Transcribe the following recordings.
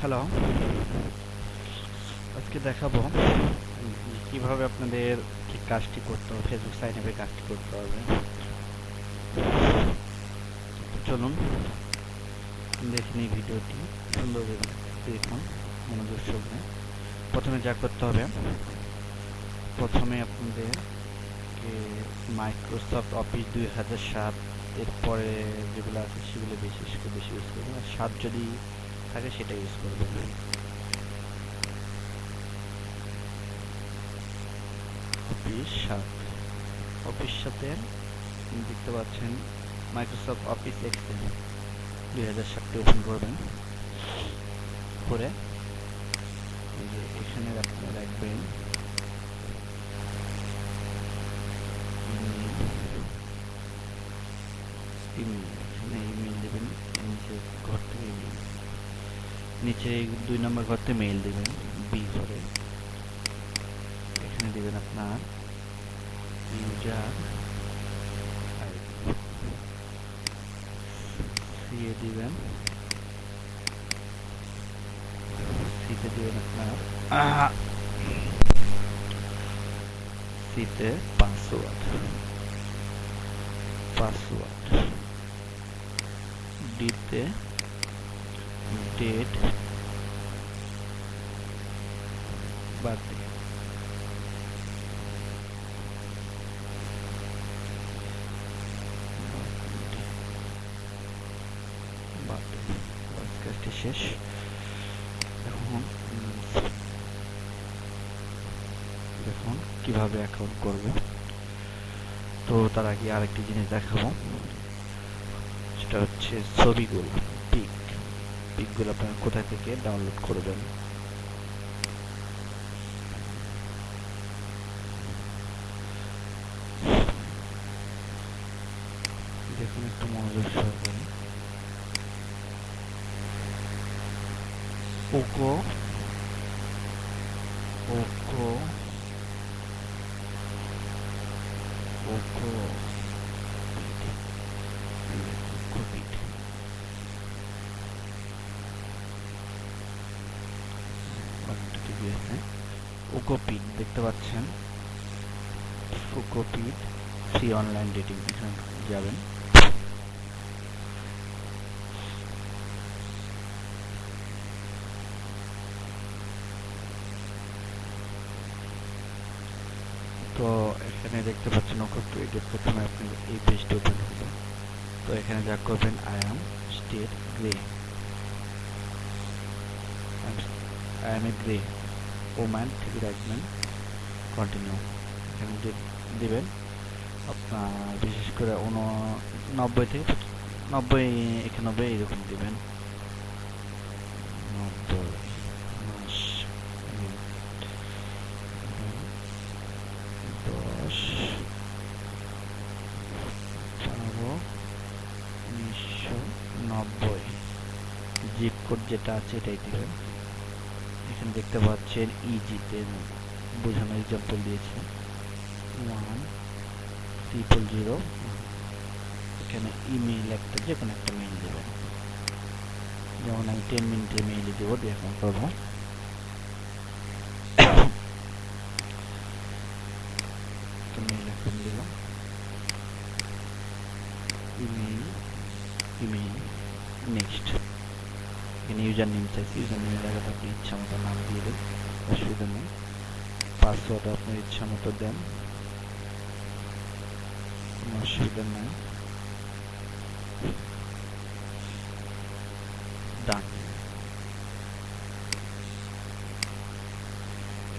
Hello, আজকে দেখাবো কিভাবে আপনাদের ঠিক কাজটি করতে হবে, ফেসবুক সাইন আপে কাজটি করতে হবে। তো চলুন দেখে নিই ভিডিওটি সুন্দর দেখুন মনোযোগ সহকারে। প্রথমে যা করতে হবে, প্রথমে আপনাদেরকে মাইক্রোসফট অফিস 2007 এরপরে যেগুলো আছে সেগুলো বেশি ইউজ করবেন, আর 7 যদি থাকে সেটা ইউজ করবেন। অফিস সাথে দেখতে পাচ্ছেন মাইক্রোসফট অফিস এক্সেল 2007টি ওপেন করবেন। করে এই যে এখানে আপনি রাখবেন ইমেল, এখানে ইমেল দেবেন। নিচে ঘর থেকে নিচে 2 নম্বর ঘর থেকে মেইল দেবেন বি করে। এখানে দেবেন আপনার ইউজার সি এ দিবেন, সিতে দিবেন আপনার সিতে পাসওয়ার্ড ডিতে ডেট বার্থডে, কাজটি শেষ। এখন দেখুন কিভাবে অ্যাকাউন্ট করবে। তো তার আগে আরেকটি জিনিস দেখাবো, সেটা হচ্ছে ছবিগুলো, পিকগুলো আপনারা কোথা থেকে ডাউনলোড করবেন। দেখুন একটু মনোযোগ সহকারে। ওকো ওকো ওকো ওকোপিড দেখতে পাচ্ছেন, ওকোপিড ফ্রি অনলাইন ডেটিং, এখানে যাবেন। তো এখানে দেখতে পাচ্ছেন ওকোপিডের প্রথমে আপনি এই পেজটি ওপেন হবে। তো এখানে যা করবেন, I am a grey woman থেকে রাখবেন, কন্টিনিউ এখানে দিবেন। আপনার বিশেষ করে 90 থেকে 90 91 এরকম দিবেন। 90 মাস 10 15 1990 জিপ কোড যেটা আছে এটাই দিবেন। এখানে দেখতে পাচ্ছেন ইজিতে বোঝানো এক্সাম্পল দিয়েছে 1000। এখানে ইমেইল একটা, যে কোনো একটা মেইল দেবেন, যেমন আমি 10 মিনিটের মেইলে দেবো, দিয়ে এখন করবো। মেইল এখন দিলাম, ইমেইল নেক্সট। এখানে ইউজার নেম চাইছি, ইউজার নেমের জায়গাটা আপনি ইচ্ছা মতো নাম দিয়ে দেন, অসুবিধা নেই। পাসওয়ার্ড আপনার ইচ্ছা মতো দেন, কোনো অসুবিধা নেই। ডান।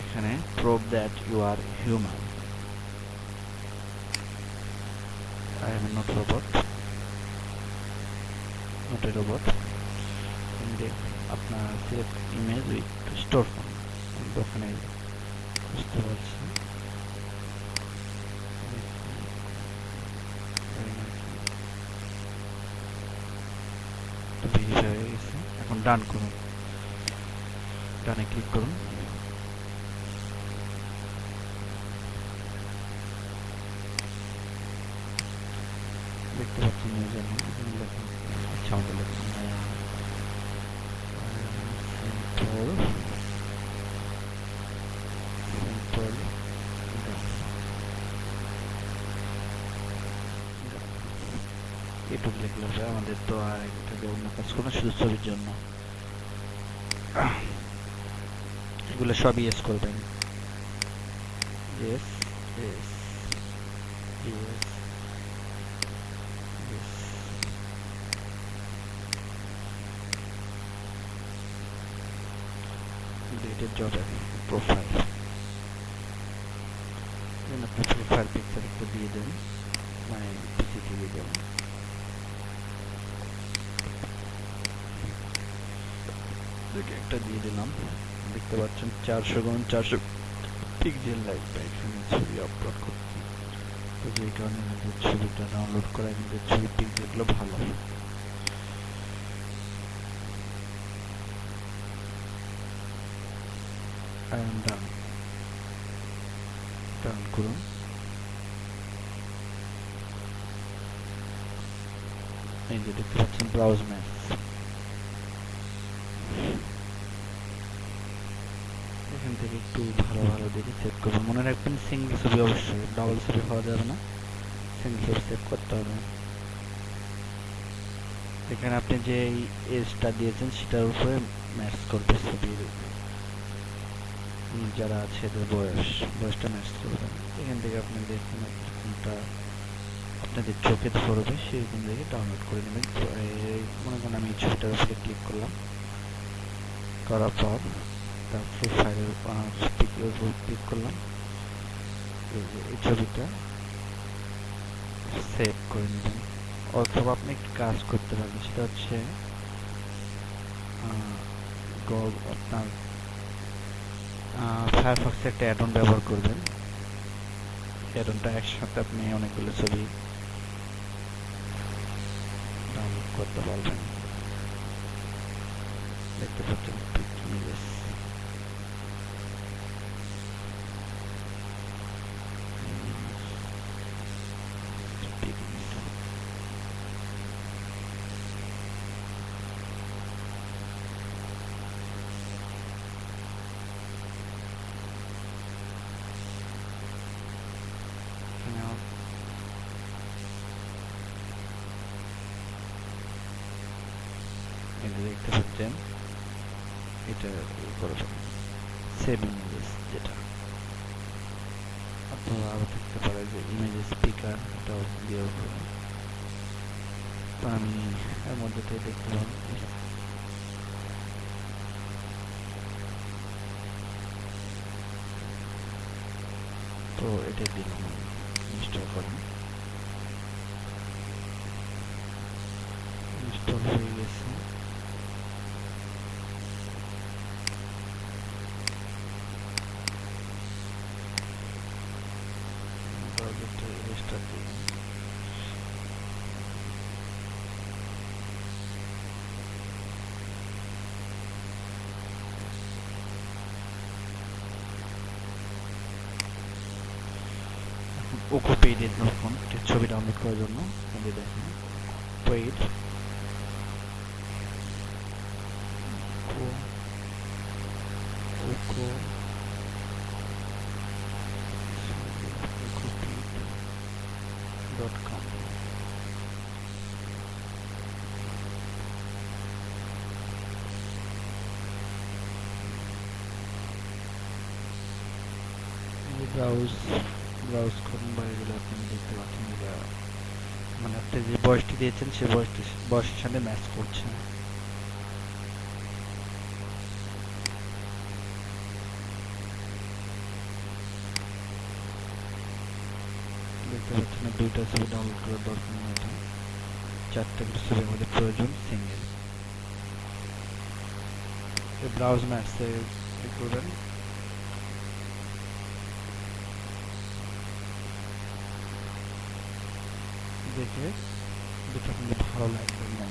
এখানে prove that you are human, I am not robot, not a robot. আপনার select image with store phone, ওখানে বুঝতে পারছি। ভেরিফাই হয়ে গেছে, এখন ডান করুন, ডানে ক্লিক করুন। দেখতে পাচ্ছেন ইউজার নেম, ইচ্ছা মতো লিখুন। সিম্পল এটুকু লিখলে হবে, আমাদের তো আর একটা অন্য কাজ কোনো শুধু ছবির জন্য। এগুলো সব ইয়েস করবেন, yes yes yes yes. Deleted জবের প্রোফাইল, আপনি প্রোফাইল পিকচার একটা দিয়ে দেন, মানে পিসি দিয়ে দেন। একটা দিয়ে দিলাম, দেখতে পাচ্ছেন 400x400 পিক্সেল লাগবে এখানে ছবি আপলোড করতে। তো যে কারণে আমাদের ছবিটা ডাউনলোড করা আমাদের ছবি পিক্সেলগুলো ভালো। ডান করুন। এই যে দেখতে পাচ্ছেন ব্রাউজ ম্যাপস, এখান থেকে একটু ভালো ভালো দেখে সেভ করবেন। মনে রাখবেন সিঙ্গেল ছবি, অবশ্যই ডাবল ছবি পাওয়া যাবে না, সিঙ্গেল ছবি সেভ করতে হবে। এখানে আপনি যে এজটা দিয়েছেন সেটার উপরে ম্যাচ করবে ছবির যারা আছে এদের বয়সটা ম্যাচ করবেন। এখান থেকে আপনি দেখুন কোনটা আপনাদের চোখে ধরবে সেরকম দেখে ডাউনলোড করে নেবেন। মনে করেন আমি এই ছবিটার উপরে ক্লিক করলাম, করার পর তার প্রোফাইলের পিকের উপর ক্লিক করলাম, এই ছবিটা সেভ করে নেবেন। অথবা আপনি একটি কাজ করতে পারবেন, সেটা হচ্ছে আপনার ফায়ারফক্সে একটা অ্যাডন ব্যবহার করবেন। অ্যাডনটা একসাথে আপনি অনেকগুলো ছবি ডাউনলোড করতে পারবেন। দেখতে পাচ্ছেন ইমেজেস, দেখতে পাচ্ছেন এটা করবেন সেভ ইমেজেস, যেটা অথবা আরো থাকতে পারে যে ইমেজেস স্পিকার, এটাও দিয়ে করবেন। তো আমি এর মধ্যে থেকে দেখতে পাবো তো এটা দিলাম, ইনস্টল করেন। ইনস্টল হয়ে গেছে। ওকো পেইড এর ফোন ছবি ডাউনলোড করার জন্য আমাদের দেখেন পেইড ওকো .com ব্রাউজ করুন, বা এগুলো আপনি দেখতে পাচ্ছেন মানে আপনি যে বয়সটি দিয়েছেন সে বয়সের সাথে ম্যাচ করছে। দেখতে পাচ্ছেন না, দুইটা ছবি ডাউনলোড করার দরকার নেই, এটা 4টা করে ছবি আমাদের প্রয়োজন সিঙ্গেল। ব্রাউজ ম্যাপসে ক্লিক করবেন, দেখে যেটা আপনাদের ভালো লাগবে না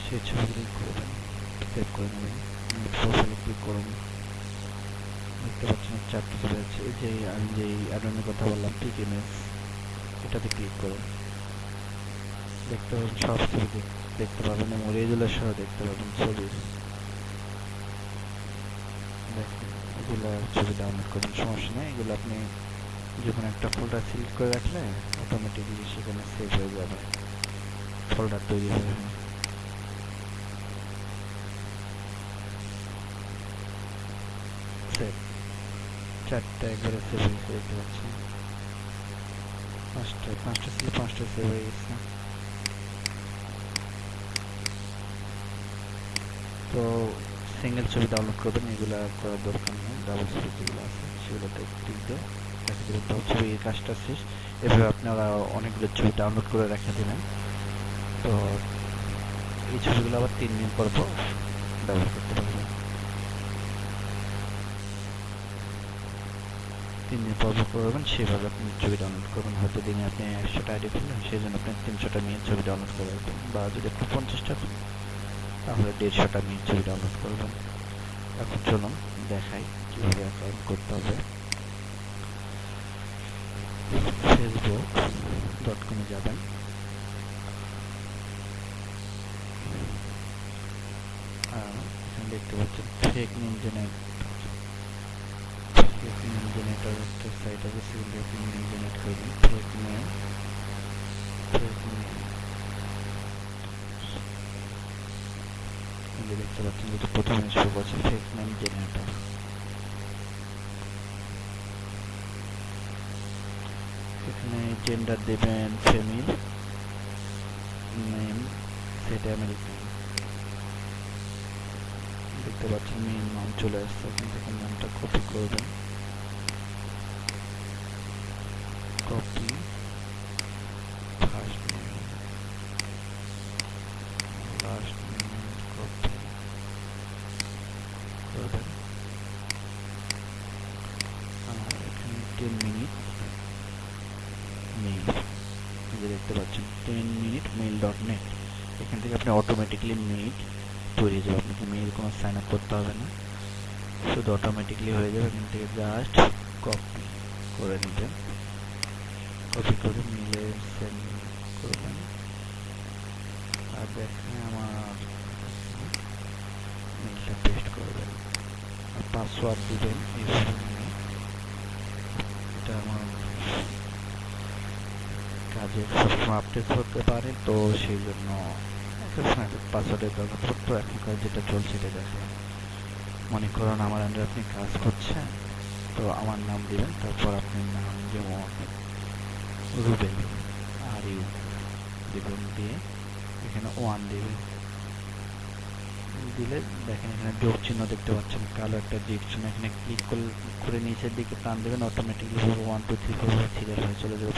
সেই ছবিগুলো করবেন, সেভ করে নেবেন। প্রোফাইলে ক্লিক করুন, দেখতে পাচ্ছেন 4টা ছবি আছে। এই যে আমি যে অ্যাডনের কথা বললাম পিক ইমেজ, এটাতে ক্লিক করুন, দেখতে পাবেন সব ছবি দেখতে পাবেন এবং রেজুলেশনও দেখতে পাবেন ছবির। দেখেন এগুলো ছবি ডাউনলোড করবেন, সমস্যা নেই। এগুলো আপনি যে কোনো একটা ফোল্ডার সিলেক্ট করে রাখলে অটোমেটিকলি সেখানে সেভ হয়ে যাবে, ফোল্ডার তৈরি হয়ে যাবে। সেভ, চারটা একবারে সেভ হয়েছে দেখতে পাচ্ছেন। পাঁচটা ছিল, পাঁচটা সেভ হয়ে গেছে। তো সিঙ্গেল ছবি ডাউনলোড করবেন, এগুলো করার দরকার নেই। ডাবল ছবি যেগুলো আছে সেগুলোতে ক্লিক দিয়ে রেখে দেবেন। তো ছবির কাজটা শেষ। এভাবে আপনারা অনেকগুলো ছবি ডাউনলোড করে রেখে দেবেন। তো এই ছবিগুলো আবার 3 দিন পর পর ব্যবহার করতে পারবেন। 3 দিন পর পর করবেন, সেভাবে আপনি ছবি ডাউনলোড করবেন। হয়তো দিনে আপনি 100টা আইডি খুললেন, সেই জন্য আপনি 300টা নিয়ে ছবি ডাউনলোড করে রাখবেন। বা যদি আপনি 50টা খুলেন তাহলে 150টা নিয়ে ছবি ডাউনলোড করবেন। এখন চলুন দেখাই কিভাবে অ্যাকাউন্ট করতে হবে। facebook.com-এ যাবেন। এখানে দেখতে পাচ্ছেন ফেক নেম জেনারেটর একটা সাইট আছে, সেখানে আপনি নেম জেনারেট করবেন। ফেক নেম দেখতে পাচ্ছেন, যেটা প্রথমে শুরু করছে ফেক নেম জেনারেটর। এখানে জেন্ডার দেবেন ফিমেল, নেম সেটা আমেরিকান। দেখতে পাচ্ছেন মেইন নাম চলে আসছে, এখান থেকে নামটা কপি করবেন। Copy first name, last name copy করবেন। আর এখানে 10 মিনিট মেইল, দেখতে পাচ্ছেন 10 মিনিট mail.net। এখান থেকে আপনি অটোমেটিকলি মেইল তৈরি হয়ে যাবে, আপনাকে মেইল কোনো সাইন আপ করতে হবে না, শুধু অটোমেটিকলি হয়ে যাবে। এখান থেকে জাস্ট কপি করে নেবেন, কপি করে মেইলে সেন্ড করবেন। আর দেখেন আমার মেইলটা পেস্ট করবেন আর পাসওয়ার্ড দিবেন। এইভাবে এটা আমার কাজে সবসময় আপডেট করতে পারে, তো সেই জন্য পাসওয়ার্ডের দরকার পড়তো। এখনকার যেটা চলছে এটা দেখেন, মনে করুন আমার আন্ডারে আপনি কাজ করছেন, তো আমার নাম দিবেন, তারপর আপনার নাম যেমন রুবেল আর ইউ দিবেন, দিয়ে এখানে 1 দিবেন। দিলে দেখেন এখানে যোগ চিহ্ন দেখতে পাচ্ছেন, কালো একটা যোগ চিহ্ন, এখানে ক্লিক করে নিচের দিকে টান দেবেন, অটোমেটিকলি 1 2 3 4 সিরিয়াল হয়ে চলে যাবে।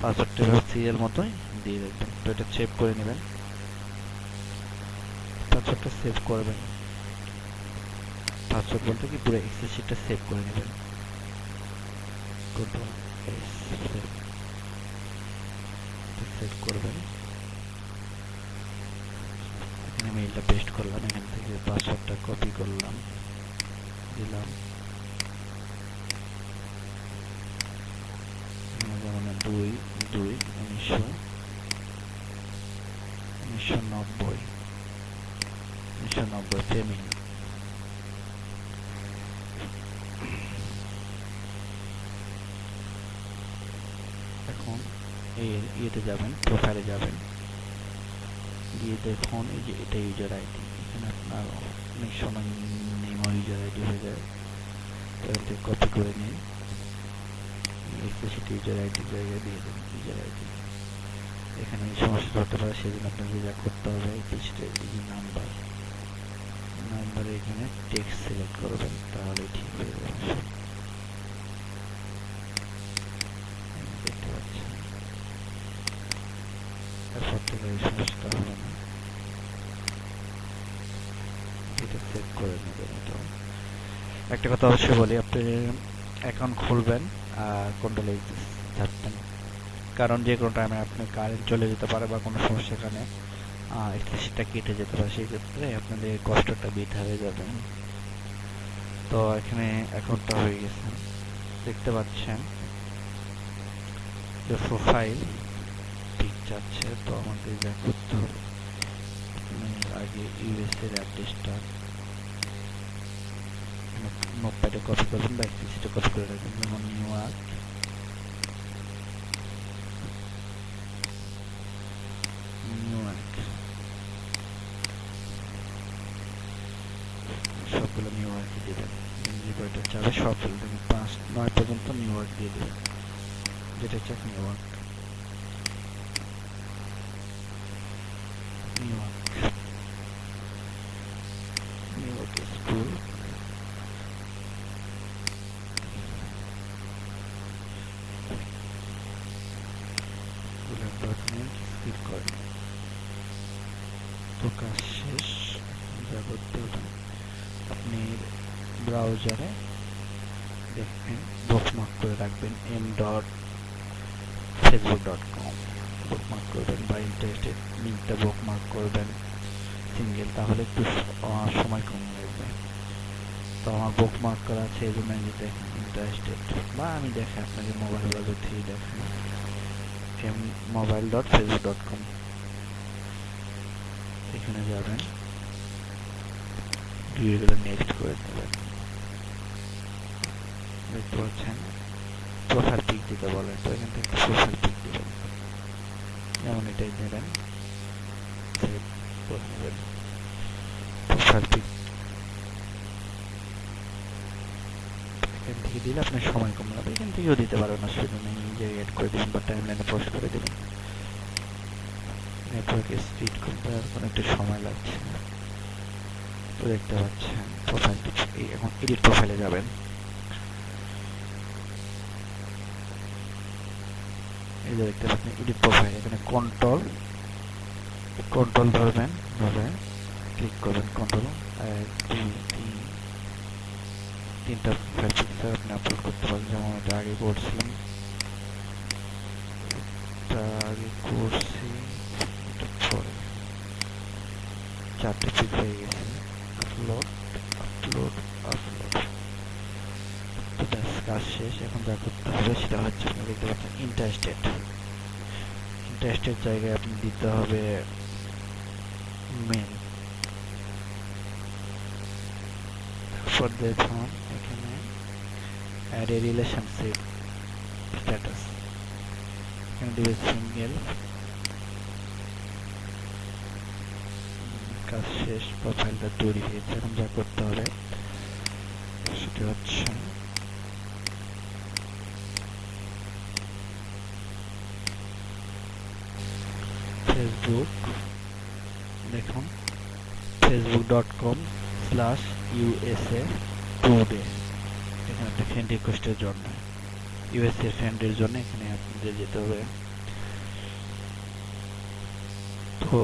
পাসওয়ার্ডটা সিরিয়াল মতোই দিয়ে দেবেন। তো এটা সেভ করে নেবেন, পাসওয়ার্ডটা সেভ করবেন। পাসওয়ার্ড বলতে কি পুরো এক্সেল শিটটা সেভ করে নেবেন। কন্ট্রোল এস, সেভ করবেন। এখানে মেইলটা পেস্ট করলাম, এখান থেকে পাসওয়ার্ডটা কপি করলাম, দিলাম। যেমন 1990 ফেমিন। এখন ইয়েতে যাবেন, প্রোফাইলে যাবেন, গিয়ে দেখুন এই যে এটা ইউজার আইডি। এখানে আপনার অনেক সময় নেম ইউজার আইডি হয়ে যায়, তো এখান থেকে কপি করে নিন, এক্সপ্লিসিট ইউজার আইডির জায়গায় দিয়ে দেবেন ইউজার আইডি। এখানে সমস্যা হতে পারে, সেই জন্য আপনাকে যা করতে হবে এক্সপ্লিসিট নাম্বারে এখানে টেক্সট সিলেক্ট করবেন, তাহলে ঠিক হয়ে যাবে। দেখতে পাচ্ছেন, এরপর থেকে এই সমস্যাটা হবে না। এটা সেভ করে নেবেন। এটা একটা কথা অবশ্যই বলি, আপনি অ্যাকাউন্ট খুলবেন আর কন্ট্রোল এক্স চাপবেন, কারণ যে কোনো টাইমে আপনার কারেন্ট চলে যেতে পারে বা কোনো সমস্যা, এখানে এক্সপ্লিসিটটা কেটে যেতে পারে, সেই ক্ষেত্রে আপনাদের কষ্টটা বৃথা হয়ে যাবে। তো এখানে অ্যাকাউন্টটা হয়ে গেছে, দেখতে পাচ্ছেন যে প্রোফাইল পিক চাচ্ছে। তো আমাদের যা করতে হবে, আগে ইউএস এর অ্যাড্রেসটা নোটপ্যাডে কপি করবেন বা এক্সেল শিটে কপি করে রাখবেন। যেমন নিউ আর্ট, সবগুলো নিউ আর্কই দেবেন। যে কয়টা চাবে সব ফেলে দেবেন, 5-9 পর্যন্ত নিউ আর্ক দিয়ে দেবেন, যেটা চাক new ark. New ark, new ark school, স্কুলের ডকুমেন্ট ক্লিক করেন। তো কাজ শেষ। যা করতে হবে আপনি ব্রাউজারে দেখবেন, বুকমার্ক করে রাখবেন m.facebook.com বুকমার্ক করবেন, বা ইন্টারেস্টেড লিঙ্কটা বুকমার্ক করবেন সিঙ্গেল, তাহলে একটু সময় কম লাগবে। তো আমার বুকমার্ক করা আছে, এই জন্য আমি দেখেন ইন্টারেস্টেড, বা আমি দেখে আপনাকে মোবাইল ব্রাউজার থেকে দেখেন mobile.facebook.com, এখানে যাবেন, ভিডিওগুলো নেক্সট করে দেবেন। দেখতে পাচ্ছেন প্রোফাইল পিক দিতে বলে, তো এখান থেকে প্রোফাইল পিক দিবেন, যেমন এটাই দেবেন, সেভ করে নেবেন। প্রোফাইল পিক এখান থেকে দিলে আপনার সময় কম লাগবে, এখান থেকেও দিতে পারবেন, অসুবিধা নেই, যে এড করে দেবেন বা টাইমলাইনে পোস্ট করে দেবেন। নেটওয়ার্ক স্পিড কমতে আর কোনো একটু সময় লাগছে না। তো দেখতে পাচ্ছেন প্রোফাইল পিক, এখন এডিট প্রোফাইলে যাবেন। এই যে দেখতে পাচ্ছেন এডিট প্রোফাইল, এখানে কন্ট্রোল ধরবেন, ধরে ক্লিক করবেন, কন্ট্রোল 1-2-3-4টা প্রোফাইল পিকচার আপনি আপলোড করতে পারেন। যেমন এটা আগে করছিলাম, পরে 4টে পিক হয়ে গেছে, আপলোড আপলোড আপলোড। তো ব্যাস কাজ শেষ। এখন যা করতে হবে সেটা হচ্ছে, আপনি দেখতে পাচ্ছেন ইন্টারেস্টেড জায়গায় আপনি দিতে হবে মেল। ফর দেখুন এখানে অ্যাড এ রিলেশনশিপ স্ট্যাটাস, এখানে দিবে সিঙ্গেল। কাজ শেষ, প্রোফাইলটা তৈরি হয়েছে। এখন যা করতে হবে সেটা হচ্ছে ফেসবুক, দেখুন facebook.com/USA today, এখানে একটা ফ্রেন্ড রিকোয়েস্টের জন্য, ইউএসএ ফ্রেন্ডের জন্য এখানে আপনাদের যেতে হবে। তো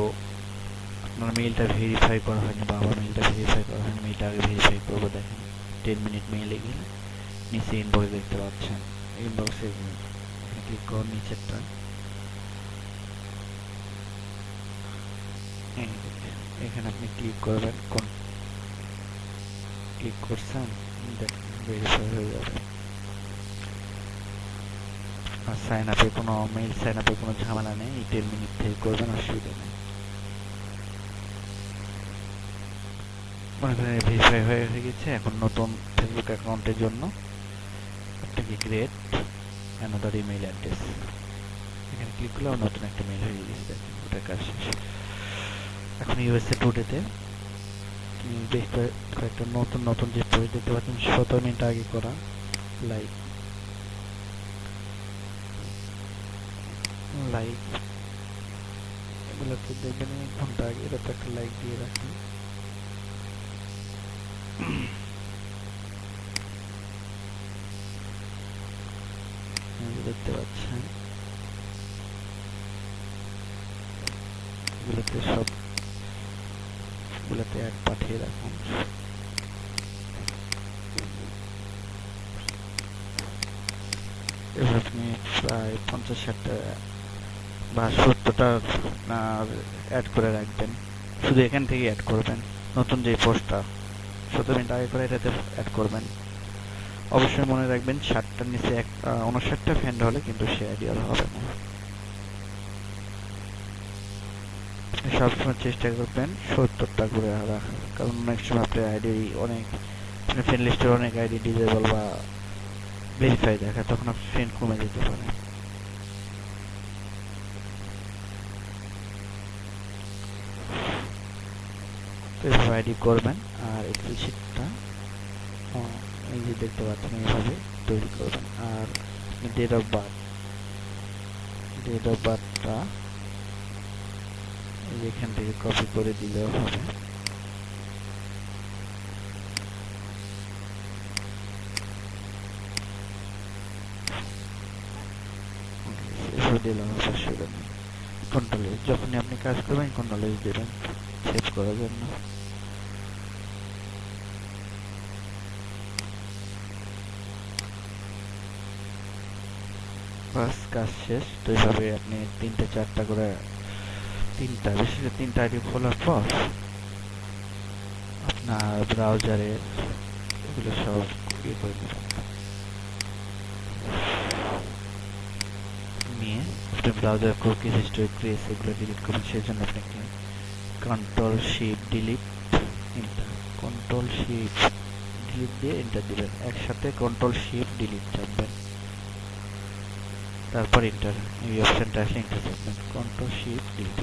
আপনার মেইলটা ভেরিফাই করা হয়নি, বা আমার মেইলটা ভেরিফাই করা হয়নি, মেইলটা আগে ভেরিফাই করবো। দেখেন 10 মিনিট মেইলে গেলে নিচে ইনবক্স দেখতে পাচ্ছেন, ইনবক্সে ক্লিক করুন, নিচেরটা এখানে আপনি ক্লিক করবেন, ক্লিক করছেন, দেখেন ভেরিফাই হয়ে যাবে। আর সাইন আপে কোনো মেইল সাইন আপে কোনো ঝামেলা নেই, 10 মিনিট থেকে করবেন, অসুবিধা নেই। মনে করেন ভেরিফাই হয়ে গেছে। এখন নতুন ফেসবুক অ্যাকাউন্টের জন্য আপনাকে ক্রিয়েট অ্যানাদার ইমেইল অ্যাড্রেস, এখানে ক্লিক করলে নতুন একটা মেইল হয়ে গেছে। দেখেন ওটা কাজ শেষ। এখন ইউএসএ টুডেতে বেশ কয়েকটা নতুন যে পোস্ট দেখতে পাচ্ছেন, 17 মিনিট আগে করা লাইক এগুলোকে দেখবেন 1 ঘন্টা আগে, এটা তো একটা লাইক দিয়ে রাখুন। দেখতে পাচ্ছেন এগুলোতে সবগুলোতে অ্যাড পাঠিয়ে রাখুন। এবার আপনি প্রায় 50-60টা বা 70টা অ্যাড করে রাখবেন, শুধু এখান থেকে অ্যাড করবেন। নতুন যে পোস্টটা 17 মিনিট আগে করে এটাতে অ্যাড করবেন। অবশ্যই মনে রাখবেন 60টার নিচে 59টা ফ্রেন্ড হলে কিন্তু সে আইডিয়াল হবে না। সবসময় চেষ্টা করবেন 70টা করে রাখার, কারণ অনেক সময় আপনার আইডি অনেক আপনার ফ্রেন্ড লিস্টের অনেক আইডি ডিসেবল বা ভেরিফাই দেখা, তখন আপনার ফ্রেন্ড কমে যেতে পারে। তো এইভাবে আইডি করবেন। আর এক্সেল শিটটা এই যে দেখতে পাচ্ছেন এইভাবে তৈরি করবেন। আর ডেট অফ বার্থটা এখান থেকে কপি করে দিলেও হবে। দিলাম অবশ্যই কন্ট্রোল এস, যখনই আপনি কাজ করবেন কন্ট্রোল এস দেবেন সেভ করার জন্য। বাস কাজ শেষ। তো এইভাবে আপনি 3টা 4টা করে বিশেষ করে 3টা আইডি খোলার পর আপনার ব্রাউজারে এগুলো সব ইয়ে করে নেবেন, নিয়ে আপনি ব্রাউজার কুকিজ হিস্টরি ক্রিয়েস এগুলো ডিলিট করবেন। সেই জন্য আপনাকে control shift delete enter, control shift delete দিয়ে এন্টার দিবেন। একসাথে কন্ট্রোল শিফট ডিলিট চাপবেন, তারপর এন্টার। এই অপশনটা আসলে এন্টার চাপবেন, কন্ট্রোল শিফট ডিলিট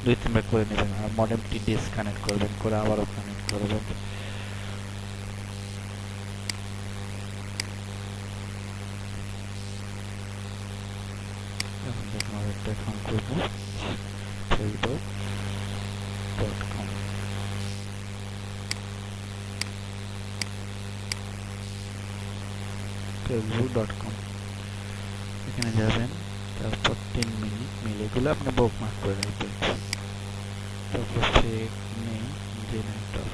2-3 বার করে নেবেন। আর মডেমটি ডিসকানেক্ট করবেন, করে আবারও কানেক্ট করবেন। এখন দেখুন আরেকটা অ্যাকাউন্ট করবো facebook.com। facebook.com এখানে যাবেন, তারপর 3 মিনিট মিলে এগুলো আপনি বুকমার্ক করে রাখবেন। তারপর ফেক নেম জেনারেটর,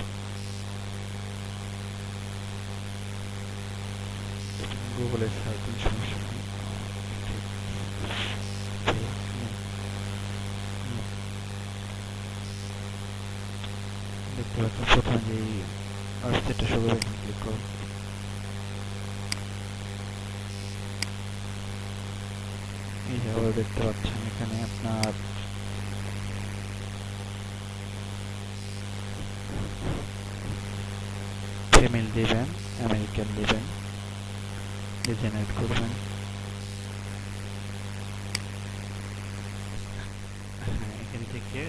গুগলে সার্চ দিন, সমস্যা নেই। দেখতে পাচ্ছেন প্রথমে যে ওয়েবসাইটটা শুরু হবে ক্লিক করুন। এই যে আবার দেখতে পাচ্ছেন এখানে আপনার ফিমেল দিবেন, আমেরিকান দিবেন, জেনারেট করবেন। এখান থেকে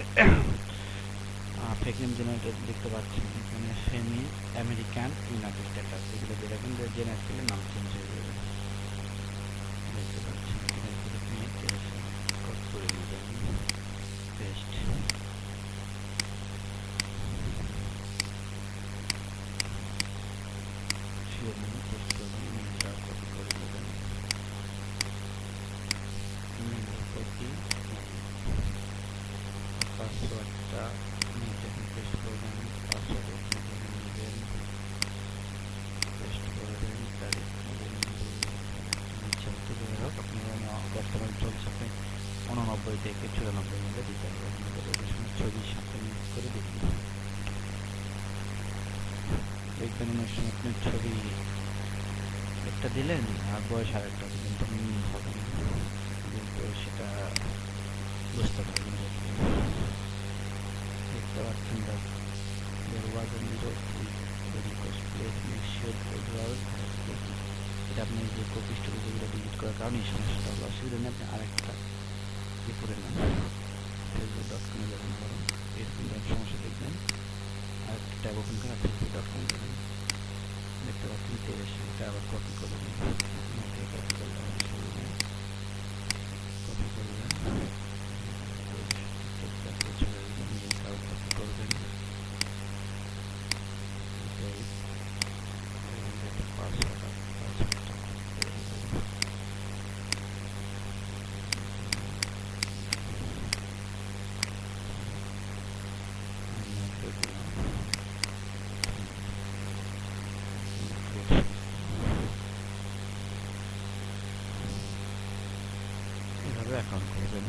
ফেক নেম জেনারেটর দেখতে পাচ্ছেন এখানে সেমি আমেরিকান ইউনাইটেড স্টেটাস এগুলো দিয়ে রাখবেন, জেনারেট করলে নাম চেঞ্জ হয়ে যাবে। দেখতে পাচ্ছেন কপি করে দিবেন, পেস্ট। পেস্ট করবেন, কপি করে দেবেন, কপি। পাসওয়ার্ডটা নিচে পেস্ট করবেন, পাসওয়ার্ড নেবেন, পেস্ট করবেন, তারিখ নিচে থেকে হোক আপনি বর্তমান চলছে 89 থেকে 94 মধ্যে দিতে হবে। ছবির সাথে মিক্স করে দিবেন। দেখবেন অনেক সময় আপনি ছবি একটা দিলেন আর বয়স আর একটা দিলেন, তখন মিল হবে না, কিন্তু সেটা বুঝতে পারবেন। দেখতে পাচ্ছেন এটা আপনি যে কপি স্টোরি যেগুলো ডিলিট করার কারণে এই সমস্যাটা হলো। অসুবিধা নেই, আপনি আরেকটা ইয়ে করে নেন, facebook.com এ যাবেন, আবার এরকম সমস্যা দেখবেন আরেকটা ট্যাব ওপেন করে facebook.com যাবেন। দেখতে পাচ্ছেন এটা আবার কপি করে দিন, কপি করলাম, কপি করলেন, কপি করবেন, অ্যাকাউন্ট করবেন।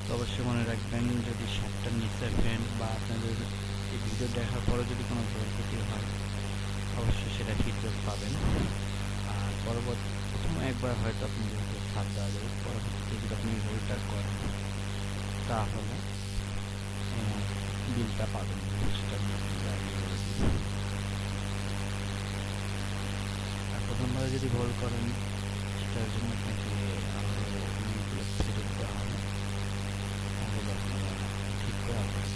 তো অবশ্যই মনে রাখবেন, যদি 7টার নিচে ফ্রেন্ড বা আপনাদের এই ভিডিও দেখার পরে যদি কোনো ভুল ত্রুটি হয় অবশ্যই সেটা ফিডব্যাক পাবেন। আর প্রথম একবার হয়তো আপনি যেহেতু ছাড় দেওয়া যাবে, পরবর্তীতে যদি আপনি ভুলটা করেন তাহলে বিলটা পাবেন, সেটা যদি ভুল করেন সেটার জন্য আপনাকে আরও অনেকগুলো ফেরত দেওয়া হবে, ওগুলো আপনারা ঠিক করে আবার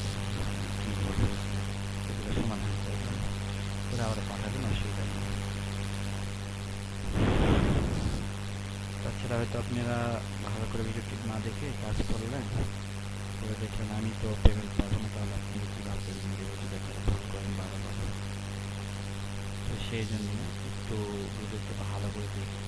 কি ভুল হয়েছে সেগুলো সমাধান করবেন, করে আবার পাঠাবেন, অসুবিধা নেই। তাছাড়া হয়তো আপনারা ভালো করে ভিডিওটি না দেখে কাজ করলেন, করে দেখলেন আমি তো পেমেন্ট পাবো না, তাহলে আপনারা কীভাবে পেমেন্ট দেবো যদি আপনারা ভুল করেন বারবার। তো সেই জন্য একটু ভিডিওটা ভালো করে দেখে